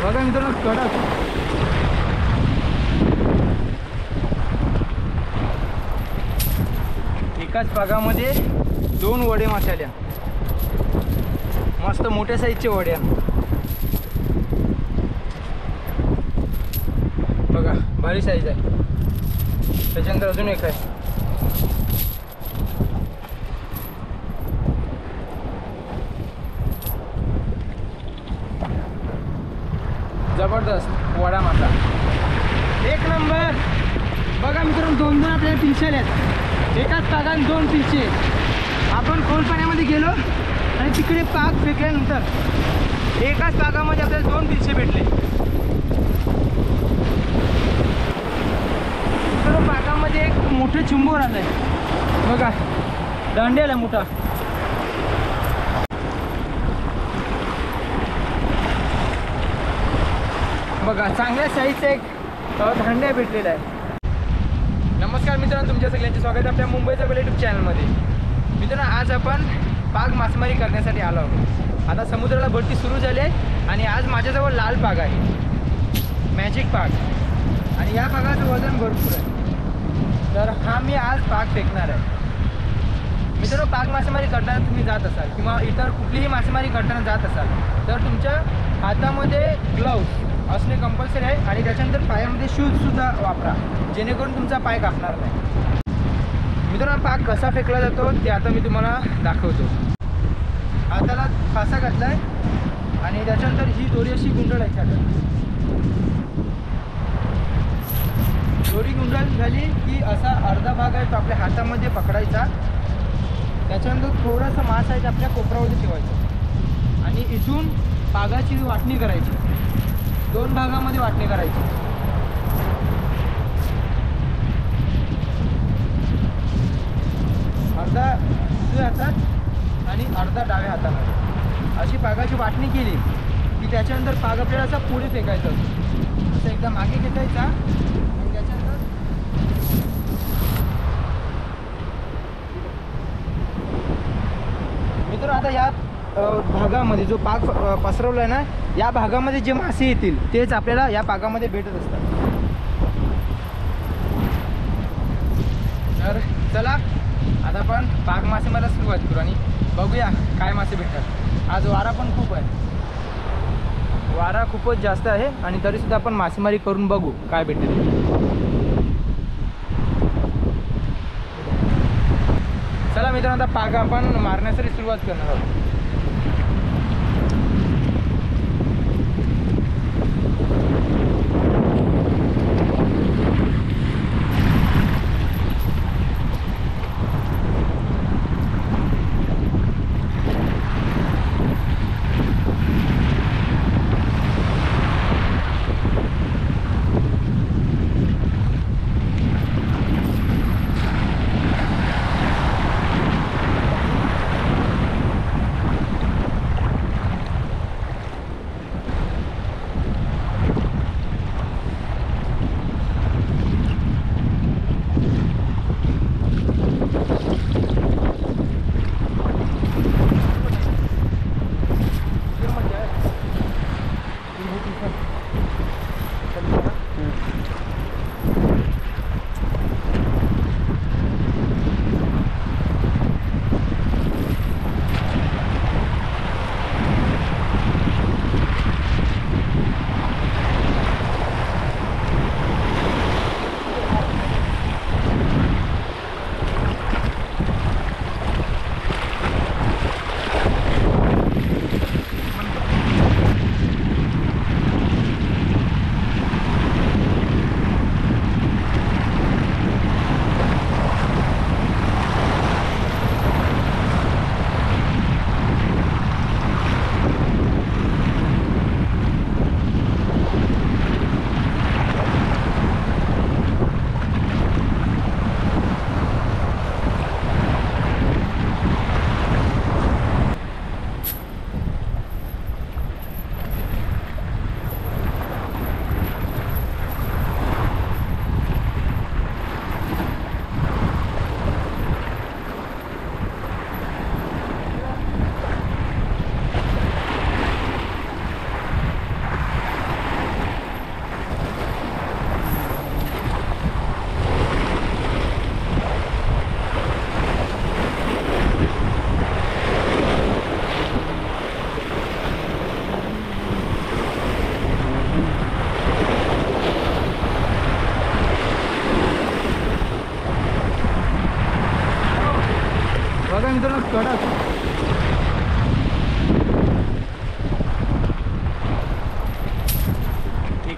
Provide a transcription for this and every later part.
बघा मित्रांनो कडक. एकाच पागामध्ये 2 वडे माशाल्या, मस्त मोठ्या साईजचे वड्या. बघा भारी साईज आहे. त्याच्यानंतर अजून एक आहे. जबरदस्त वडा मासा, एक नंबर. बघा मित्रांनो 2 आपल्याला पिशे आहेत. एकाच पागात 2 पिशे. आपण खोल पाण्यामध्ये गेलो आणि तिकडे पाग फेकल्यानंतर एकाच पागामध्ये आपल्याला 2 पिशे भेटले. मित्रांनो पागामध्ये एक मोठं चिंबोर आलंय बघा, दांड्याला मोठा. बघा चांगल्या साईजचा एक धांड्या भेटलेला आहे. नमस्कार मित्रांनो, तुमच्या सगळ्यांचे स्वागत आहे आपल्या मुंबईचा बेल यूट्यूब चॅनलमध्ये. मित्रांनो आज आपण पाग मासेमारी करण्यासाठी आलो आहोत. आता समुद्राला भरती सुरू झाली आहे आणि आज माझ्याजवळ लाल पाग आहे, मॅजिक पाग. आणि या पागाचं वजन भरपूर आहे. तर हा मी आज पाग फेकणार आहे. मित्रांनो पाग मासेमारी करताना तुम्ही जात असाल किंवा इतर कुठलीही मासेमारी करताना जात असाल तर तुमच्या हातामध्ये ग्लव्ज असणे कंपल्सरी आहे आणि त्याच्यानंतर पायामध्ये शूजसुद्धा वापरा, जेणेकरून तुमचा पाय कापणार नाही. मित्रांनो पाग कसा फेकला जातो ते आता मी तुम्हाला दाखवतो. हाताला फासा घातला आहे आणि त्याच्यानंतर ही दोरी अशी गुंडाळायची. आता दोरी गुंडाळ झाली की असा अर्धा भाग आहे तो आपल्या हातामध्ये पकडायचा. त्याच्यानंतर थोडासा मांस आहे आपल्या कोपरावरती ठेवायचं आणि इथून पागाची वाटणी करायची. 2 भागामध्ये वाटणी करायची. अर्धा उजव्या हातात आणि अर्धा डाव्या हातामध्ये अशी पागाची वाटणी केली की त्याच्यानंतर पाग आपल्याला असा पुढे फेकायचा असतो. असं एकदा मागे घेतायचा आणि त्याच्यानंतर मित्र आता या भागामध्ये जो पाग पसरवला आहे ना, या भागामध्ये जे मासे येतील तेच आपल्याला या पागामध्ये भेटत असतात. तर चला आता आपण पाग मासेमारीला सुरुवात करू आणि बघूया काय मासे भेटतात. आज वारा पण खूप आहे, वारा खूपच जास्त आहे आणि तरीसुद्धा आपण मासेमारी करून बघू काय भेटेल. चला मित्रांनो आता पाग आपण मारण्यासाठी सुरुवात करणार आहोत.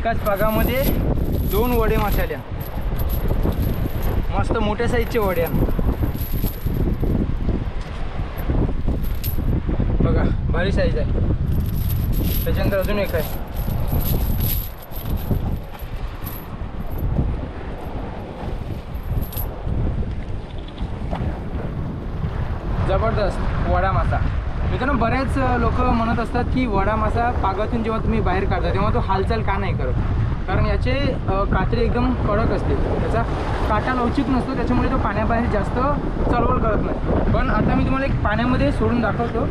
एकाच पागामध्ये 2 वडे मासे आल्या, मस्त मोठ्या साईजचे वड्या बघा, भारी साईज आहे. त्याच्यानंतर अजून एक आहे. जबरदस्त वडा मासा. मित्रांनो, बरेच लोक म्हणत असतात की वडा मासा पागातून जेव्हा तुम्ही बाहेर काढता तेव्हा तो हालचाल का नाही करत, कारण याचे कात्री एकदम कडक असते, त्याचा काटा लवचिक नसतो, त्याच्यामुळे तो पाण्याबाहेर जास्त चळवळ करत नाही. पण आता मी तुम्हाला एक पाण्यामध्ये सोडून दाखवतो,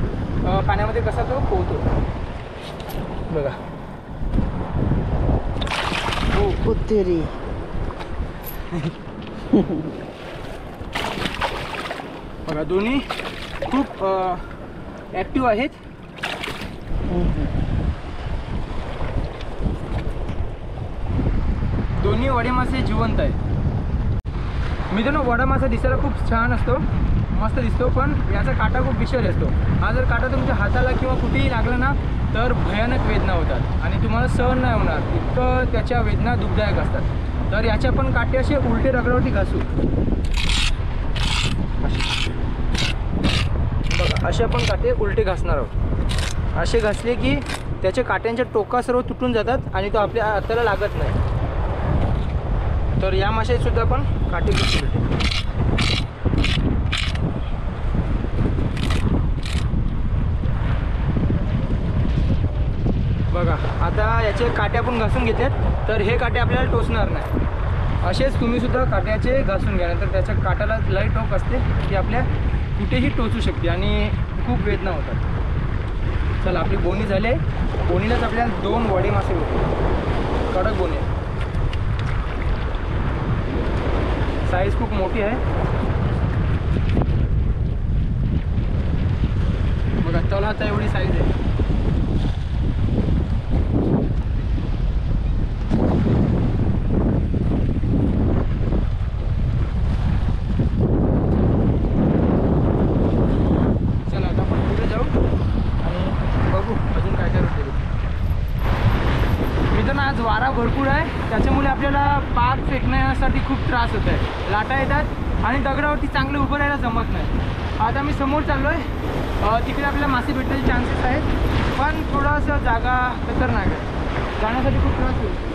पाण्यामध्ये कसा तो पोहतो बघा. हो कुत्तेरी. बघा, दोन्ही खूप ॲक्टिव्ह आहेत. दोन्ही वडे मासे जिवंत आहेत. मित्रांनो, वडा मासा दिसायला खूप छान असतो, मस्त दिसतो, पण याचा काटा खूप विषारी असतो. हा जर काटा तुमच्या हाताला किंवा कुठेही लागला ना तर भयानक वेदना होतात आणि तुम्हाला सहन नाही होणार, इतकं त्याच्या वेदना दुःखदायक असतात. तर याचे आपण काटे असे उलटे रगडावरती घासू बघा, असे आपण काटे उलटे घासणार आहोत. असे घासले की त्याच्या काट्यांच्या टोका सर्व तुटून जातात आणि तो आपल्या हाताला लागत नाही. तर या माशाचे सुद्धा आपण काटे घासू बघा. आता याचे काटे आपण घासून घेतलेत, तर हे काटे आपल्याला टोचणार नाही. असेच तुम्ही सुद्धा काट्याचे घासून घ्या, नंतर त्याच्या काटाला लई टोक असते की आपल्या कुठेही टोचू शकते आणि खूप वेदना होतात. चला, आपली बोनी झाली. बोनीलाच आपल्याला 2 वडे मासे होते, कडक बोनी. साईज खूप मोठी आहे बघा, तलाचा एवढी साईज आहे. चला, आता आपण पुढे जाऊ आणि बघू अजून काय काय होते. मित्रांनो, आज वारा भरपूर आहे, त्याच्यामुळे आपल्याला पाग फेकण्यासाठी खूप त्रास होत आहे. लाटा येतात आणि दगडावरती चांगले उभं राहायला जमत नाही. आता मी समोर चाललो आहे, तिकडे आपल्याला मासे भेटण्याचे चान्सेस आहेत, पण थोडंसं जागा खतरनाक आहे, जाण्यासाठी खूप त्रास होईल.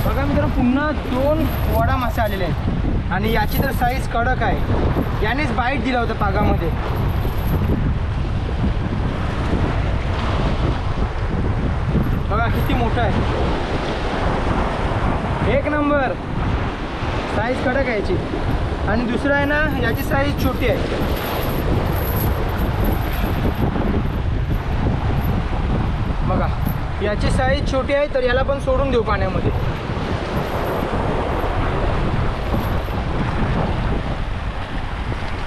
बघा मित्रांनो, पुन्हा 2 वडा मासे आलेले आहेत आणि याची तर साईज कडक आहे. यानेच बाईट दिला होता पागामध्ये. बघा किती मोठा आहे, एक नंबर साईज कडक आहे याची. आणि दुसरा आहे ना, याची साईज छोटी आहे. बघा याची साईज छोटी आहे, तर याला पण सोडून देऊ पाण्यामध्ये.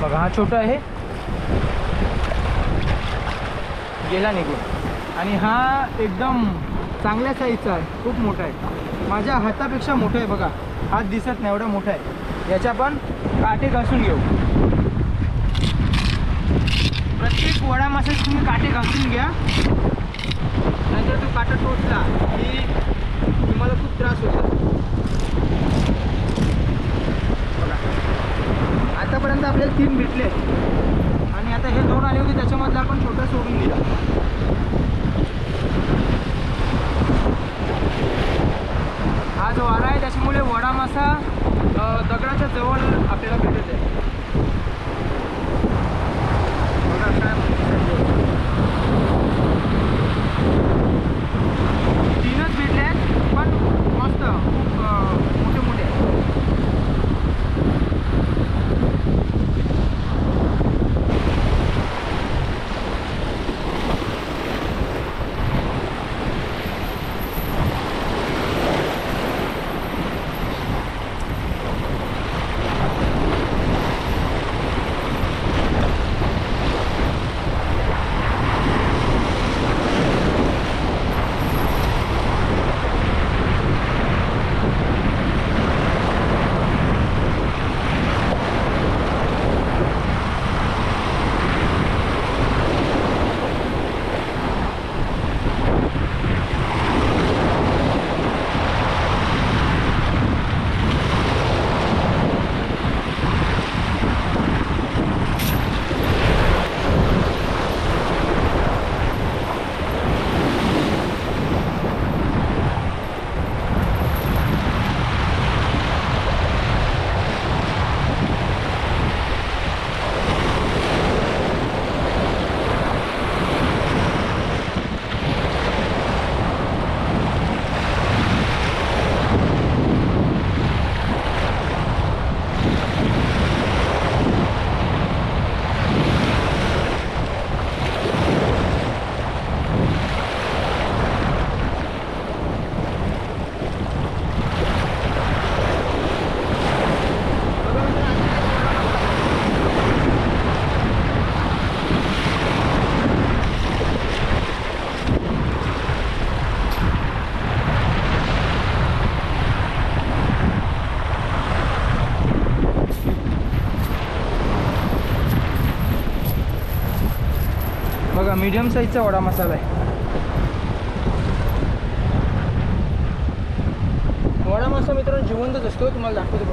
बघा हा छोटा आहे, गेला निघून. आणि हा एकदम चांगल्या साईजचा आहे, खूप मोठा आहे, माझ्या हातापेक्षा मोठा आहे. बघा हात दिसत नाही एवढा मोठा आहे. याच्या पण काटे घासून घेऊ. प्रत्येक वडा माशाचे तुम्ही काटे घासून घ्या, नाहीतर तो काटा टोचला की तुम्हाला खूप त्रास होतो. बघा आतापर्यंत आपल्याला 3 भेटले आणि आता हे 2 आले होते, त्याच्यामधला आपण छोटा सोडून दिला. हा जो वारा आहे त्याच्यामुळे वडा मासा दगडाच्या जवळ आपल्याला भेटत आहे. बघा काय तीनच भेटले आहेत, पण मस्त खूप मोठे मोठे आहेत. बघा मीडियम साईजचा वडा मसाला आहे. वडा मासा मित्रांनो जिवंतच असतो, तुम्हाला दाखवतो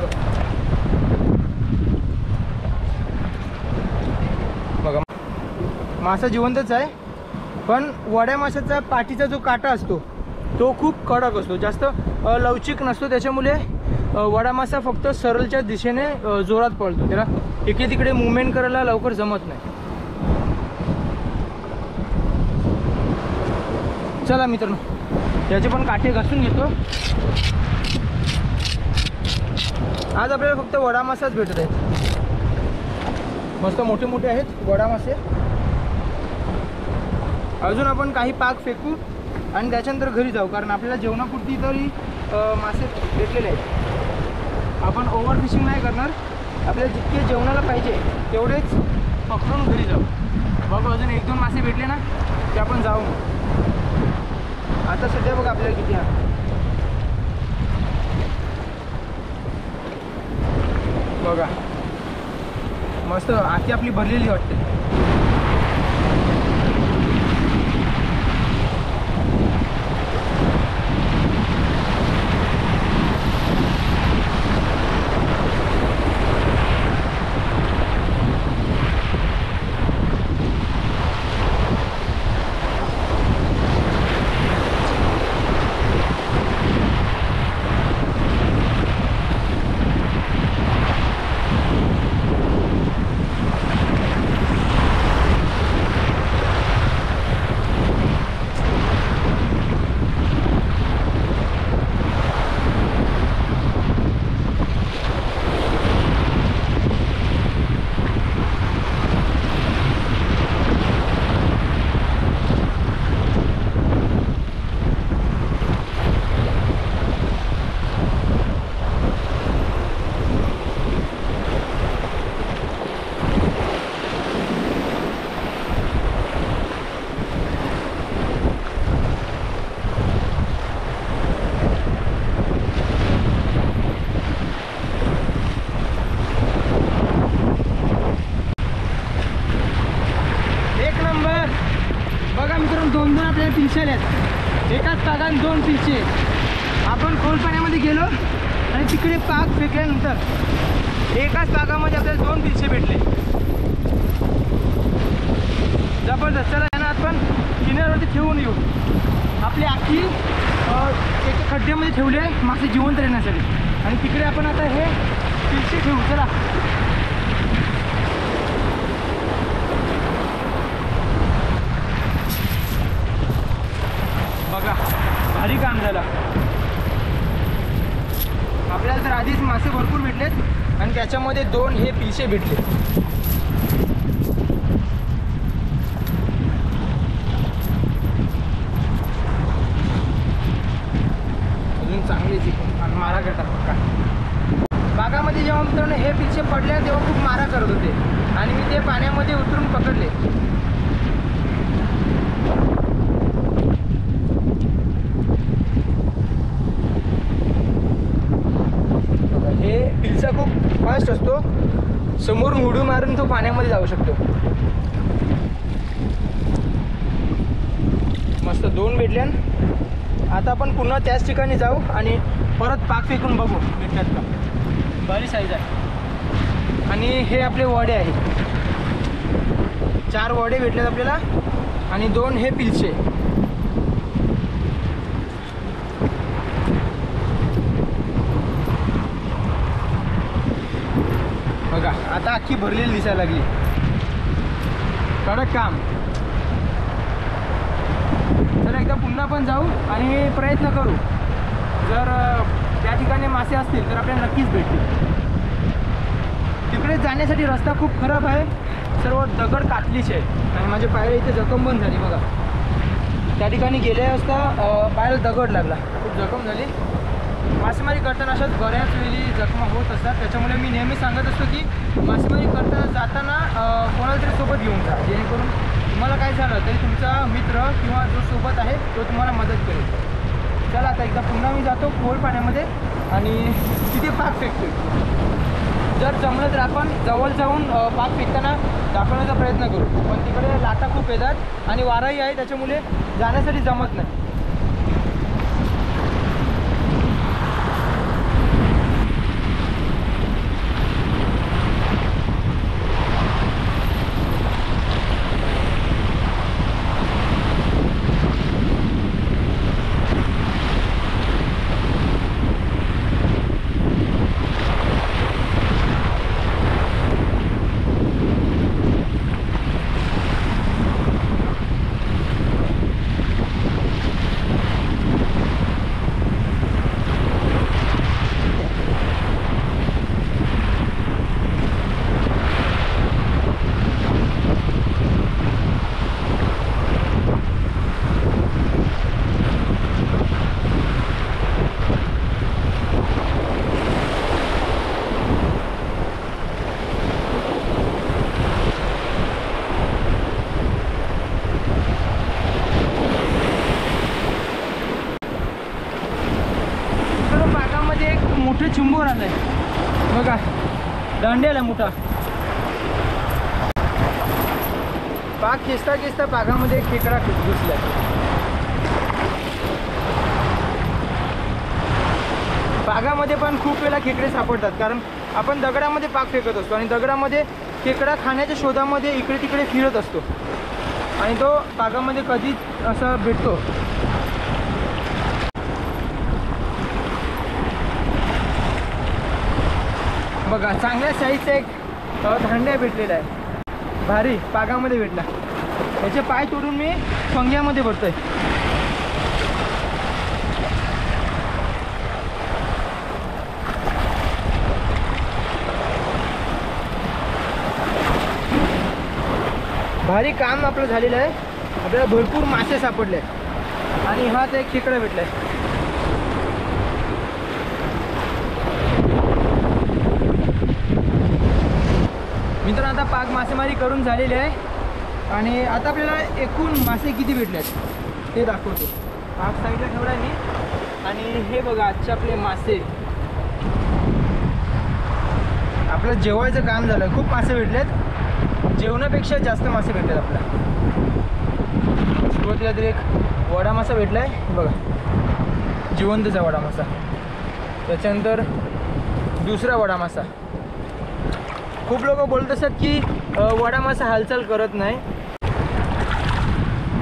बघा. मासा जिवंतच आहे, पण वड्या माशाचा पाठीचा जो काटा असतो तो खूप कडक असतो, जास्त लवचिक नसतो. त्याच्यामुळे वडा मासा फक्त सरळच्या दिशेने जोरात पळतो, त्याला इकडे तिकडे मुवमेंट करायला लवकर जमत नाही. चला मित्रांनो याचे पण काटे घासून घेतो. आज आपल्याला फक्त वडा मासाच भेटत आहेत, मस्त मोठे मोठे आहेत वडा मासे. अजून आपण काही पाक फेकू आणि त्याच्यानंतर घरी जाऊ, कारण आपल्याला जेवणापुरती तरी मासे भेटलेले आहेत. आपण ओव्हर फिशिंग नाही करणार, आपल्याला जितके जेवणाला पाहिजे तेवढेच पकडून घरी जाऊ. बघू अजून 1-2 मासे भेटले ना ते आपण जाऊ. आता सध्या बघा आपल्याला किती आहे. बघा मस्त आती आपली भरलेली वाटते. आणि 2 पिलचे. आपण खोल पाण्यामध्ये गेलो आणि तिकडे पाक फेकल्यानंतर एकाच पाकामध्ये आपल्याला 2 पिलचे भेटले. जबरदस्त. चला यांना आपण किनाऱ्यावरती ठेवून येऊ. आपली आखी एका खड्ड्यामध्ये ठेवली आहे मासे जिवंत राहण्यासाठी. आणि तिकडे आपण आता हे पिलचे ठेवू. चला बघा, भारी काम झालं. आपल्याला तर आधीच मासे भरपूर भेटलेत आणि त्याच्यामध्ये 2 हे पिलचे भेटले. अजून चांगले आणि मारा करतात पक्का. बागामध्ये जेव्हा मित्रांनो हे पिलचे पडले तेव्हा खूप मारा करत होते आणि मी ते पाण्यामध्ये उतरून पकडले. हे पिलचा खूप फास्ट असतो. समोरून उडी मारून तो पाण्यामध्ये जाऊ शकतो. मस्त 2 भेटल्या. आता आपण पुन्हा त्याच ठिकाणी जाऊ आणि परत पाक फेकून बघू भेटतात का. बरी साईज आहे. आणि हे आपले वडे आहेत. 4 वडे भेटलेत आपल्याला आणि 2 हे पिलचे. बघा आता अख्खी भरलेली दिसायला लागली. कडक काम. तर एकदा पुन्हा पण जाऊ आणि प्रयत्न करू. जर त्या ठिकाणी मासे असतील तर आपल्याला नक्कीच भेटतील. तिकडे जाण्यासाठी रस्ता खूप खराब आहे. सर्व दगड काटलीचे आहे आणि माझ्या पायाला इथे जखम पण झाली बघा. त्या ठिकाणी गेले असता पायाला दगड लागला, खूप जखम झाली. मासेमारी करताना अशाच बऱ्याच वेळी जखमा होत असतात. त्याच्यामुळे मी नेहमी सांगत असतो की मासेमारी करताना जाताना कोणाला तरी सोबत घेऊन जा, जेणेकरून तुम्हाला काय झालं तरी तुमचा मित्र किंवा जो सोबत आहे तो तुम्हाला मदत करेल. चला आता एकदा पुन्हा मी जातो खोल पाण्यामध्ये आणि तिथे पाक फेकतो. जर जमलं तर आपण जवळ जाऊन पाक फेकताना दाखवण्याचा प्रयत्न करू. पण तिकडे लाटा खूप येतात आणि वाराही आहे, त्याच्यामुळे जाण्यासाठी जमत नाही. मोठे चिंबोर आलाय बघा, दांड्याला मोठा. पाक खेचता खेचता पागामध्ये एक खेकडा घुसलाय. पागामध्ये पण खूप वेळा खेकडे सापडतात, कारण आपण दगडामध्ये पाक फेकत असतो आणि दगडामध्ये खेकडा खाण्याच्या शोधामध्ये इकडे तिकडे फिरत असतो आणि तो पागामध्ये कधीच असा भेटतो. बघा चांगल्या साईजचा एक धांड्या भेटलेला आहे, भारी पागामध्ये भेटला. याचे पाय तोडून मी फंग्यामध्ये भरतोय. भारी काम आपलं झालेलं आहे. आपल्याला भरपूर मासे सापडले आणि हाच एक खेकडा भेटलाय. मित्रांनो आता पाक मासेमारी करून झालेली आहे आणि आता आपल्याला एकूण मासे किती भेटले आहेत ते दाखवतो. पाक साईडला ठेवला आहे मी आणि हे बघा आजचे आपले मासे. आपलं जेवायचं काम झालं, खूप मासे भेटलेत, जेवणापेक्षा जास्त मासे भेटलेत आपल्याला. सुरुवातीला तरी एक वडा मासा भेटला आहे बघा, जिवंतचा वडा मासा. त्याच्यानंतर दुसरा वडा मासा. खूप लोक बोलत असतात की वडा मासा हालचाल करत नाही,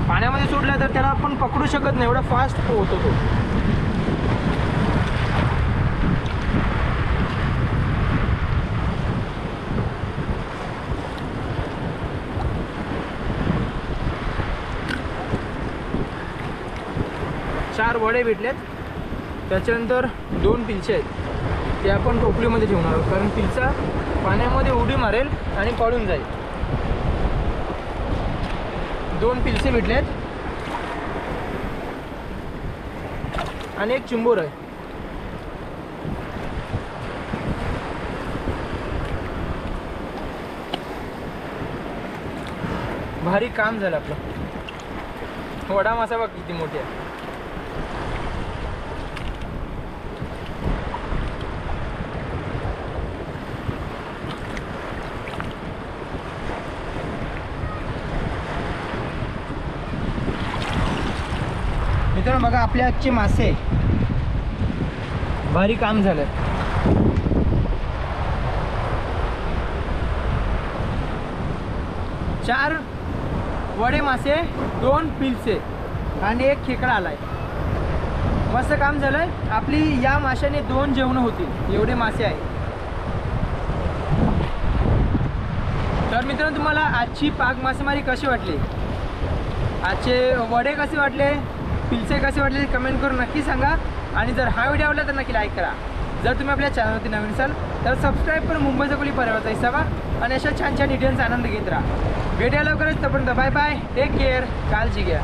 पाण्यामध्ये सोडला तर त्याला आपण पकडू शकत नाही, एवढा फास्ट होतो तो. चार वडे भेटलेत. त्याच्यानंतर 2 पिलचे आहेत, ते आपण टोपलीमध्ये ठेवणार आहोत, कारण पिलचा पाण्यामध्ये उडी मारेल आणि पळून जाईल. 2 पिलचे भेटलेत आणि एक चिंबोर आहे. भारी काम झालं आपलं. वडा मासा बघ किती मोठी आहे. मित्रांनो बघा आपले आजचे मासे, भारी काम झालं. चार वडे मासे, 2 पिलचे आणि एक खेकडा आलाय. मस्त काम झालंय. आपली या माशाने 2 जेवणं होतील एवढे मासे आहे. तर मित्रांनो तुम्हाला आजची पाक मासेमारी कशी वाटली, आजचे वडे कसे वाटले, पिलचे कसे वाटले कमेंट करून नक्की सांगा. आणि जर हा व्हिडिओ आवडला तर नक्की लाईक करा. जर तुम्ही आपल्या चॅनलवरती नवीन असाल तर सबस्क्राईब करून मुंबईचा कोली परिवाराचा हिस्सा व्हा आणि अशा छान छान डिटेल्स आनंद घेत राहा. भेटायला लवकरच. तोपर्यंत बाय बाय, टेक केअर, काळजी घ्या.